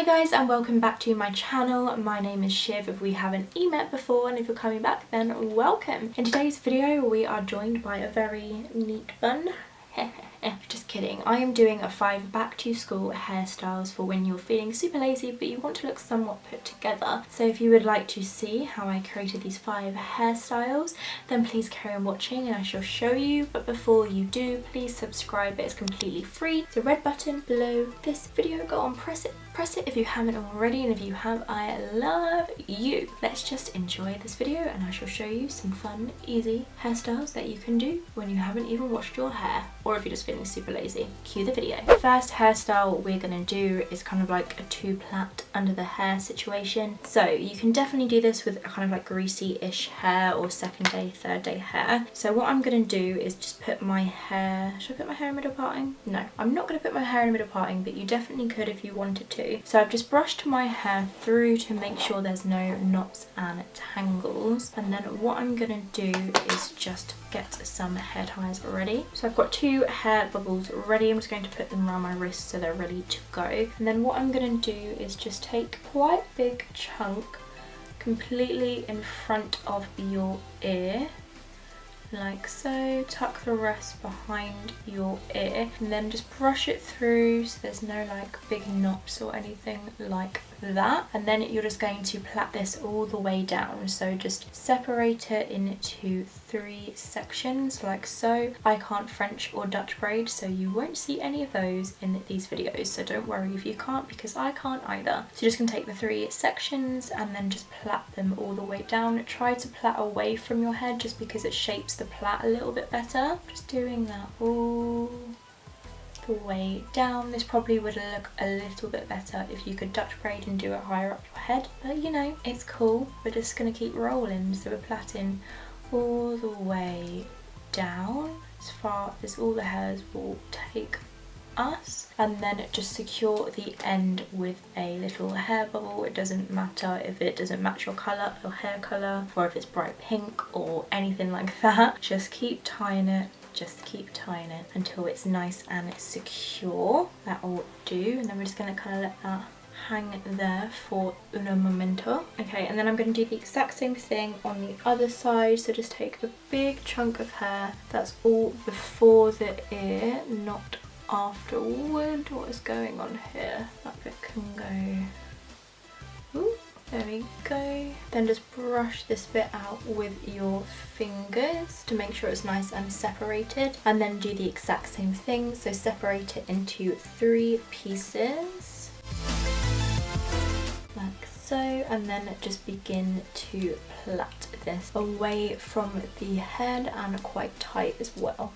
Hi guys and welcome back to my channel. My name is Shiv if we haven't met before, and if you're coming back then welcome. In today's video we are joined by a very neat bun. Just kidding. I am doing a 5 back to school hairstyles for when you're feeling super lazy but you want to look somewhat put together. So if you would like to see how I created these 5 hairstyles, then please carry on watching and I shall show you. But before you do, please subscribe. It's completely free. It's a red button below this video. Go on, press it if you haven't already, and if you have, I love you. Let's just enjoy this video and I shall show you some fun, easy hairstyles that you can do when you haven't even washed your hair, or if you're just feeling super lazy. Cue the video. The first hairstyle we're gonna do is kind of like a 2-plait under the hair situation. So you can definitely do this with a kind of like greasy-ish hair or second day, third day hair. So what I'm gonna do is just put my hair, should I put my hair in middle parting? No, I'm not gonna put my hair in middle parting, but you definitely could if you wanted to. So I've just brushed my hair through to make sure there's no knots and tangles, and then what I'm gonna do is just get some hair ties ready. So I've got 2 hair bubbles ready. I'm just going to put them around my wrist so they're ready to go. And then what I'm gonna do is just take quite a big chunk completely in front of your ear, like so. Tuck the rest behind your ear and then just brush it through so there's no like big knots or anything like that. And then you're just going to plait this all the way down, so just separate it into 3 sections like so. I can't French or Dutch braid, so you won't see any of those in these videos, so don't worry if you can't, because I can't either. So you're just going to take the 3 sections and then just plait them all the way down. Try to plait away from your head just because it shapes the plait a little bit better. Just doing that all the way down. This probably would look a little bit better if you could Dutch braid and do it higher up your head, but you know, it's cool. We're just gonna keep rolling, so we're plaiting all the way down as far as all the hairs will take us, and then just secure the end with a little hair bubble. It doesn't matter if it doesn't match your colour, your hair colour, or if it's bright pink or anything like that. Just keep tying it. Just keep tying it until it's nice and secure. That will do, and then we're just going to kind of let that hang there for un momento. Okay, and then I'm going to do the exact same thing on the other side. So just take a big chunk of hair that's all before the ear, not afterward. What is going on here? That bit can go. Ooh. There we go. Then just brush this bit out with your fingers to make sure it's nice and separated, and then do the exact same thing. So separate it into 3 pieces like so, and then just begin to plait this away from the head and quite tight as well.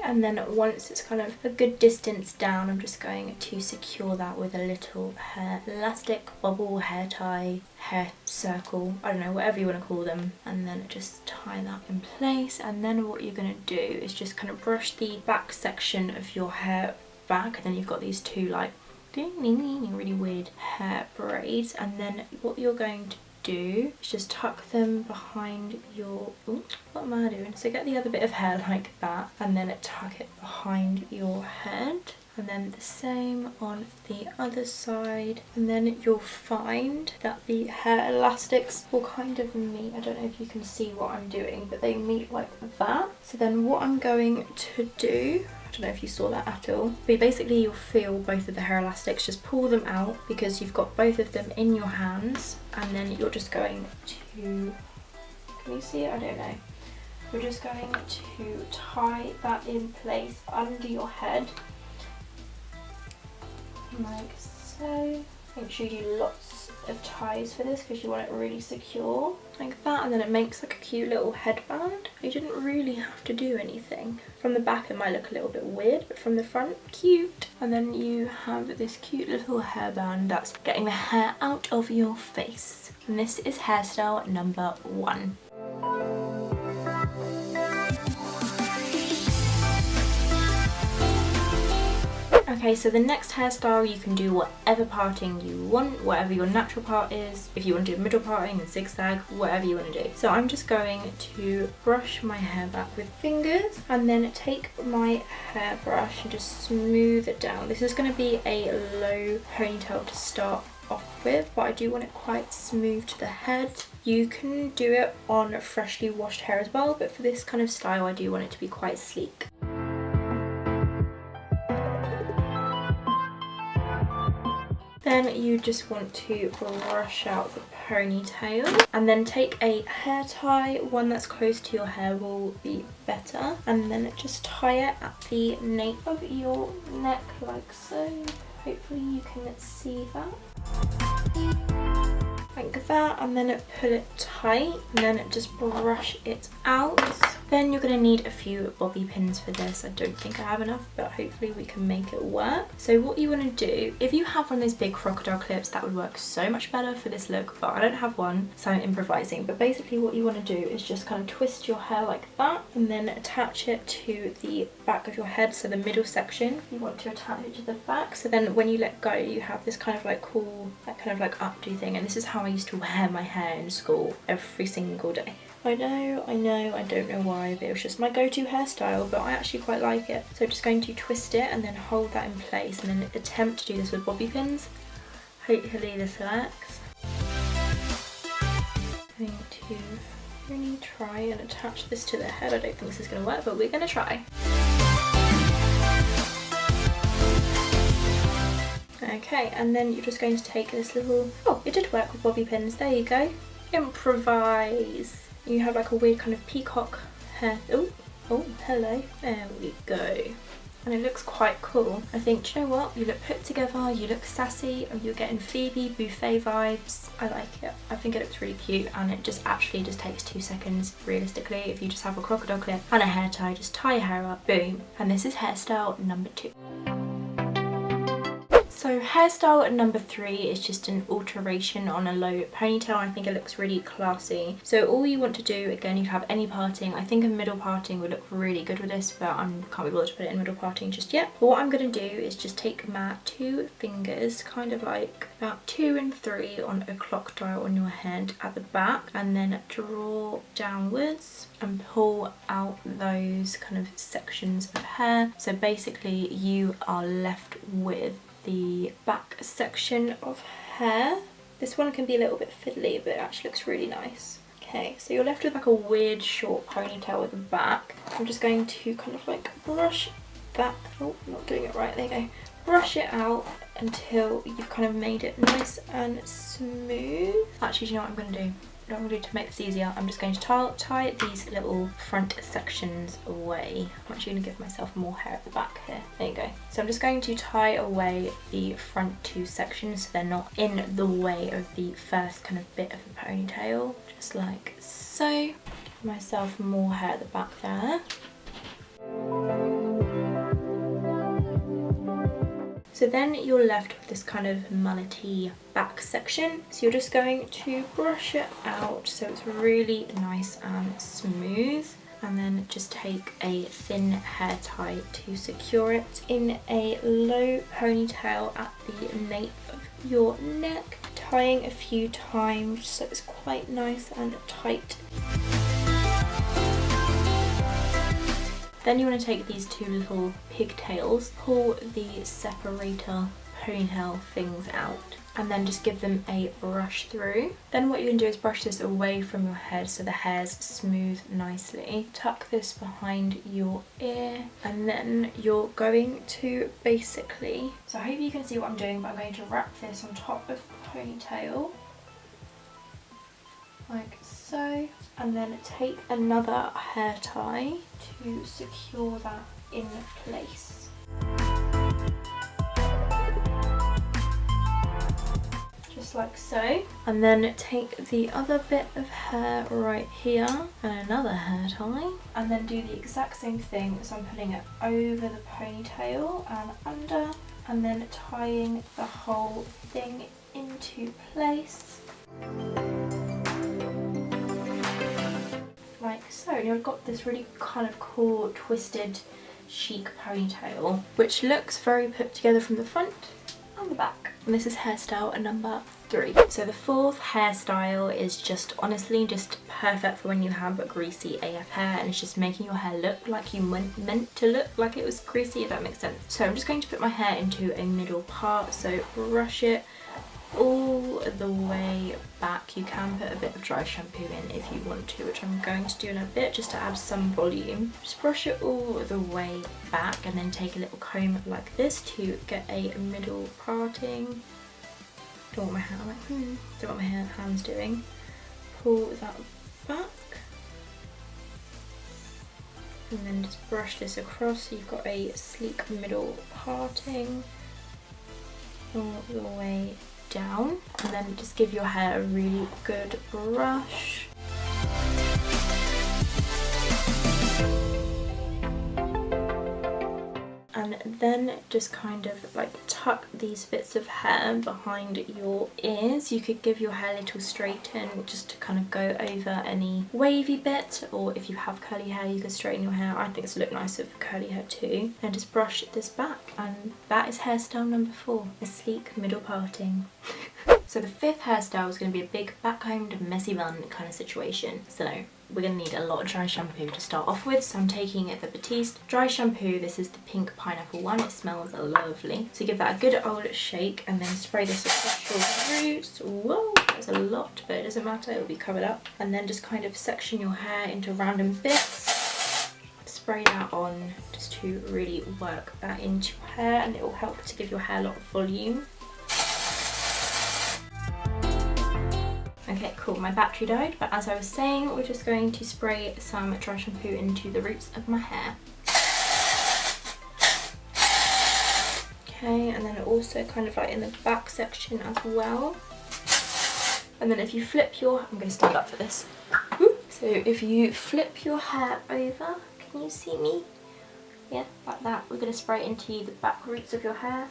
And then once it's kind of a good distance down, I'm just going to secure that with a little hair elastic, bubble, hair tie, hair circle, I don't know, whatever you want to call them, and then just tie that in place. And then what you're going to do is just kind of brush the back section of your hair back, and then you've got these 2 like really weird hair braids, and then what you're going to do is just tuck them behind your, ooh, what am I doing? So get the other bit of hair like that, and then tuck it behind your head, and then the same on the other side. And then you'll find that the hair elastics will kind of meet. I don't know if you can see what I'm doing, but they meet like that. So then what I'm going to do, I don't know if you saw that at all, but basically you'll feel both of the hair elastics, just pull them out because you've got both of them in your hands, and then you're just going to, can you see it? I don't know. You're just going to tie that in place under your head like so. Make sure you do lots of ties for this because you want it really secure like that, and then it makes like a cute little headband. You didn't really have to do anything. From the back it might look a little bit weird, but from the front, cute. And then you have this cute little hairband that's getting the hair out of your face. And this is hairstyle number 1. Okay, so the next hairstyle, you can do whatever parting you want, whatever your natural part is. If you want to do middle parting and zigzag, whatever you want to do. So I'm just going to brush my hair back with fingers and then take my hairbrush and just smooth it down. This is going to be a low ponytail to start off with, but I do want it quite smooth to the head. You can do it on freshly washed hair as well, but for this kind of style I do want it to be quite sleek. Then you just want to brush out the ponytail and then take a hair tie. One that's close to your hair will be better, and then just tie it at the nape of your neck like so. Hopefully you can see that. Like that, and then pull it tight and then just brush it out. Then you're going to need a few bobby pins for this. I don't think I have enough, but hopefully we can make it work. So what you want to do, if you have one of those big crocodile clips, that would work so much better for this look, but I don't have one, so I'm improvising. But basically what you want to do is just kind of twist your hair like that and then attach it to the back of your head, so the middle section. You want to attach it to the back, so then when you let go you have this kind of like cool, that kind of like updo thing, and this is how I used to wear my hair in school every single day. I know, I don't know why, but it was just my go-to hairstyle, but I actually quite like it. So just going to twist it and then hold that in place and then attempt to do this with bobby pins. Hopefully this works. I'm going to really try and attach this to the head. I don't think this is going to work, but we're going to try. Okay, and then you're just going to take this little... Oh, it did work with bobby pins. There you go. Improvise. You have like a weird kind of peacock hair. Oh, hello. There we go. And it looks quite cool. I think, do you know what? You look put together, you look sassy, or you're getting Phoebe Buffet vibes. I like it. I think it looks really cute, and it just actually just takes 2 seconds, realistically. If you just have a crocodile clip and a hair tie, just tie your hair up, boom. And this is hairstyle number 2. So hairstyle number 3 is just an alteration on a low ponytail. I think it looks really classy. So all you want to do, again, you have any parting. I think a middle parting would look really good with this, but I can't be bothered to put it in middle parting just yet. But what I'm going to do is just take my 2 fingers, kind of like about 2 and 3 on a clock dial on your head at the back, and then draw downwards and pull out those kind of sections of hair. So basically you are left with the back section of hair. This one can be a little bit fiddly, but it actually looks really nice. Okay, so you're left with like a weird short ponytail at the back. I'm just going to kind of like brush that. Oh, not doing it right. There you go. Brush it out until you've kind of made it nice and smooth. Actually, do you know what I'm going to do? What I'm going to do to make this easier, I'm just going to tie these little front sections away. I'm actually going to give myself more hair at the back here. There you go. So I'm just going to tie away the front 2 sections so they're not in the way of the first kind of bit of the ponytail. Just like so. Give myself more hair at the back there. So then you're left with this kind of mullety back section. So you're just going to brush it out so it's really nice and smooth. And then just take a thin hair tie to secure it in a low ponytail at the nape of your neck. Tying a few times so it's quite nice and tight. Then you want to take these 2 little pigtails, pull the separator ponytail things out, and then just give them a brush through. Then what you can do is brush this away from your head so the hair's smooth nicely. Tuck this behind your ear, and then you're going to basically... So I hope you can see what I'm doing, but I'm going to wrap this on top of the ponytail. Like so, and then take another hair tie to secure that in place. Just like so. And then take the other bit of hair right here and another hair tie, and then do the exact same thing. So I'm putting it over the ponytail and under, and then tying the whole thing into place. Like so. And you've got this really kind of cool twisted chic ponytail, which looks very put together from the front and the back. And this is hairstyle number 3. So the 4th hairstyle is just honestly just perfect for when you have a greasy AF hair, and it's just making your hair look like you meant to look like it was greasy, if that makes sense. So I'm just going to put my hair into a middle part, so brush it all the way back. You can put a bit of dry shampoo in if you want to, which I'm going to do in a bit just to add some volume. Just brush it all the way back and then take a little comb like this to get a middle parting. Don't want my hair don't want my hands doing. Pull that back and then just brush this across so you've got a sleek middle parting all the way down, and then just give your hair a really good brush. And then just kind of like tuck these bits of hair behind your ears. You could give your hair a little straighten just to kind of go over any wavy bit, or if you have curly hair you could straighten your hair. I think it's look nice with curly hair too. And just brush this back, and that is hairstyle number 4, a sleek middle parting. So the 5th hairstyle is going to be a big backcombed messy bun kind of situation. So we're going to need a lot of dry shampoo to start off with. So I'm taking the Batiste dry shampoo. This is the pink pineapple one. It smells lovely. So give that a good old shake and then spray this across your roots. Whoa, that's a lot, but it doesn't matter, it will be covered up. And then just kind of section your hair into random bits. Spray that on just to really work that into your hair, and it will help to give your hair a lot of volume. Okay, cool, my battery died, but as I was saying, we're just going to spray some dry shampoo into the roots of my hair. Okay, and then also kind of like in the back section as well. And then if you flip your, I'm going to stand up for this. So if you flip your hair over, can you see me? Yeah, like that. We're going to spray it into the back roots of your hair.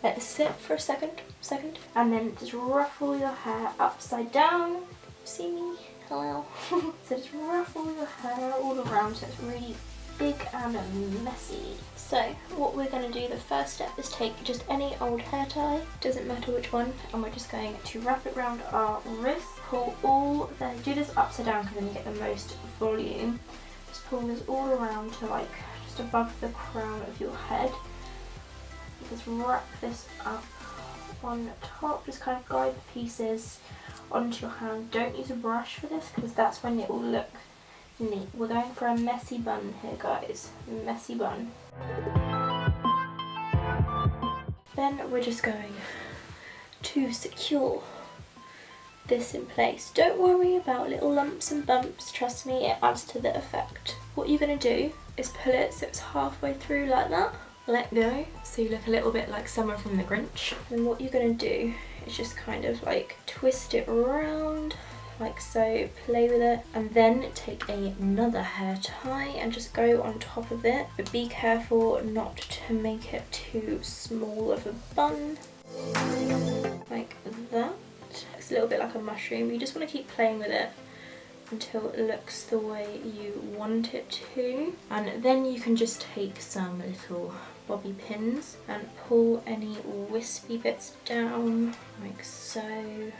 Let it sit for a second, and then just ruffle your hair upside down. See me? Hello. So just ruffle your hair all around so it's really big and messy. So what we're going to do, the first step is take just any old hair tie, doesn't matter which one, and we're just going to wrap it around our wrist. Pull all the, do this upside down because then you get the most volume. Just pull this all around to like just above the crown of your head. Just wrap this up on top, just kind of guide the pieces onto your hand. Don't use a brush for this because that's when it will look neat. We're going for a messy bun here, guys. Messy bun. Then we're just going to secure this in place. Don't worry about little lumps and bumps, trust me, it adds to the effect. What you're going to do is pull it so it's halfway through like that. Let go so you look a little bit like Summer from the Grinch. And what you're going to do is just kind of like twist it around like so, play with it, and then take another hair tie and just go on top of it, but be careful not to make it too small of a bun, like that. It's a little bit like a mushroom. You just want to keep playing with it until it looks the way you want it to. And then you can just take some little bobby pins and pull any wispy bits down like so.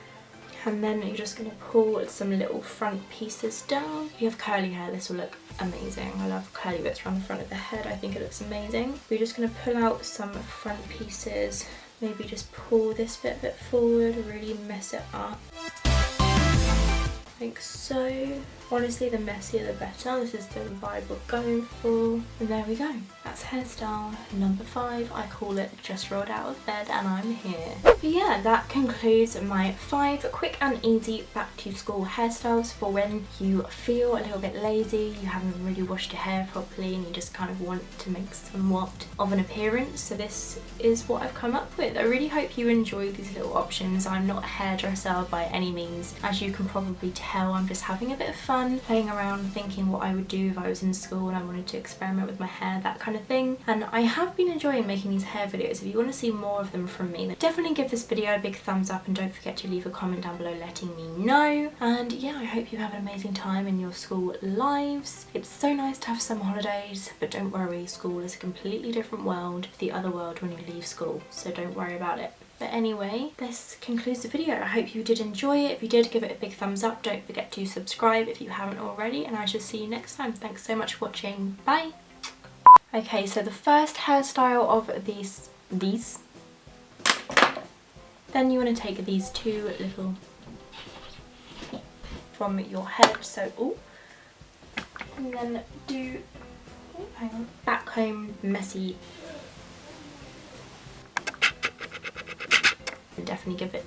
And then you're just going to pull some little front pieces down. If you have curly hair, this will look amazing. I love curly bits around the front of the head. I think it looks amazing. We're just going to pull out some front pieces. Maybe just pull this bit a bit forward, really mess it up. Like so. Honestly, the messier the better. This is the vibe we're going for. And there we go. That's hairstyle number 5. I call it just rolled out of bed and I'm here. But yeah, that concludes my 5 quick and easy back to school hairstyles for when you feel a little bit lazy, you haven't really washed your hair properly and you just kind of want to make somewhat of an appearance. So this is what I've come up with. I really hope you enjoy these little options. I'm not a hairdresser by any means. As you can probably tell, I'm just having a bit of fun fun, playing around, thinking what I would do if I was in school and I wanted to experiment with my hair, that kind of thing. And I have been enjoying making these hair videos. If you want to see more of them from me, then definitely give this video a big thumbs up and don't forget to leave a comment down below letting me know. And yeah, I hope you have an amazing time in your school lives. It's so nice to have some holidays, but don't worry, school is a completely different world to the other world when you leave school, so don't worry about it. But anyway, this concludes the video. I hope you did enjoy it. If you did, give it a big thumbs up. Don't forget to subscribe if you haven't already, and I shall see you next time. Thanks so much for watching. Bye! Okay, so the first hairstyle of these, then you want to take these two little from your head, so, ooh, and then do, oh, hang on, back comb, messy. Definitely